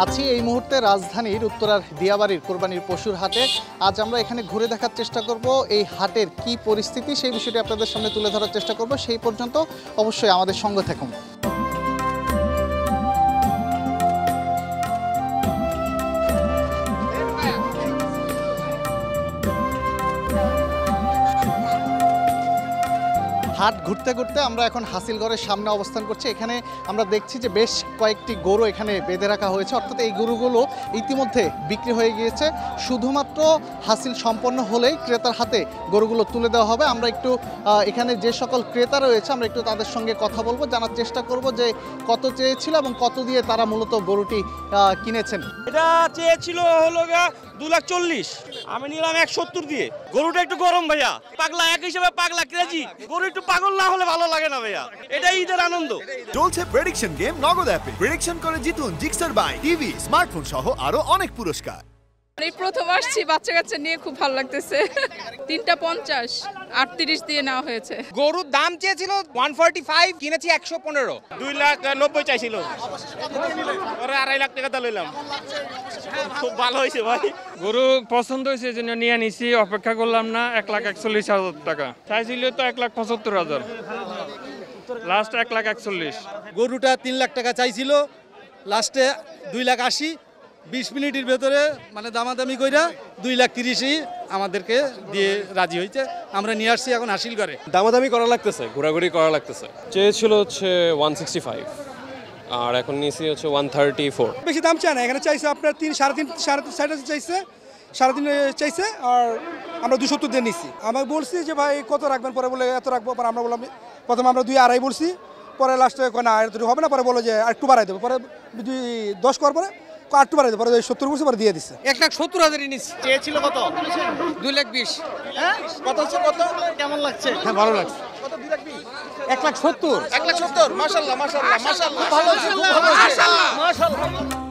আছি এই মুহূর্তে রাজধানীর উত্তরার দিয়াবাড়ির কোরবানির পশুর হাটে। আজ আমরা এখানে ঘুরে দেখার চেষ্টা করব এই হাটের কি পরিস্থিতি, সেই বিষয়টি আপনাদের সামনে তুলে ধরার চেষ্টা করব। সেই পর্যন্ত অবশ্যই আমাদের সঙ্গে থাকুন। হাট ঘুরতে ঘুরতে আমরা এখন হাসিলগড়ের সামনে অবস্থান করছি। এখানে আমরা দেখছি যে বেশ কয়েকটি গরু এখানে বেঁধে রাখা হয়েছে, অর্থাৎ এই গরুগুলো ইতিমধ্যে বিক্রি হয়ে গিয়েছে। শুধুমাত্র হাসিল সম্পন্ন হলেই ক্রেতার হাতে গরুগুলো তুলে দেওয়া হবে। আমরা একটু এখানে যে সকল ক্রেতা রয়েছে আমরা একটু তাদের সঙ্গে কথা বলবো, জানার চেষ্টা করব যে কত চেয়েছিল এবং কত দিয়ে তারা মূলত গরুটি কিনেছেন। এটা চেয়েছিল হলো 2,40,000, আমি নিলাম 170 দিয়ে। গরুটা একটু গরম ভাইয়া, পাগলা এক হিসেবে পাগলা ক্রেজি। গরু একটু পাগল না হলে ভালো লাগে না ভাইয়া, এটাই ঈদের আনন্দ। চলছে প্রেডিকশন গেম নগদ অ্যাপে। প্রেডিকশন করে জিতুন জিক্সার বাইক, টিভি, স্মার্টফোন সহ আরো অনেক পুরস্কার। এই প্রথম আসছি, বাচ্চা কাচ্চা নিয়ে খুব ভালো লাগতেছে। 3টা 50, 38 দিয়ে নেওয়া হয়েছে। গরুর দাম চেয়েছিল 145, কিনেছি 115। 2,90,000 চাইছিল, ওরে 2.5 লাখ টাকা দিয়ে লইলাম। খুব ভালো হয়েছে ভাই, গরু পছন্দ হয়েছে জন্য নিয়ে নিছি, অপেক্ষা করলাম না। 1,41,000 টাকা চাইছিল তো 1,75,000, লাস্ট 1,41,000। গরুটা 3 লাখ টাকা চাইছিল, লাস্টে 2,80,000। 20 মিনিটের ভেতরে মানে দামাদামি কইরা 2,30,000 আমাদেরকে দিয়ে রাজি হয়েছে। আমরা নিয়ে আসছি এখন হাসিল করে। দামাদামি করা লাগতেছে, ঘোরাঘুরি করা লাগতেছে। চেয়েছিল হচ্ছে 165 আর এখন নিয়েছি হচ্ছে 134। বেশি দাম চায় না, এখানে চাইছে আপনার 3.5 চাইছে, 3.5 চাইছে। আর আমরা 270 দিয়ে নিচ্ছি। আমাকে বলছি যে ভাই কত রাখবেন, পরে বলে এত রাখবো। পরে আমরা বললাম, প্রথমে আমরা 2.5 বলছি, পরে লাস্টে না এত হবে না, পরে বলো যে আর একটু বাড়াই দেবো। পরে 2.10 করার পরে আটটু বাড়াই দেবো, পরে 70 বলছি, পরে দিয়ে দিচ্ছে। 1,70,000 নিচ্ছি। চেয়েছিল কত? 2,20,000। কত হচ্ছে? কত কেমন লাগছে? হ্যাঁ, ভালো লাগছে। কত? 2,20,000, 1,70,000। 1,70,000। মাশাআল্লাহ মাশাআল্লাহ মাশাআল্লাহ, ভালো হয়েছে, খুব ভালো হয়েছে, মাশাআল্লাহ।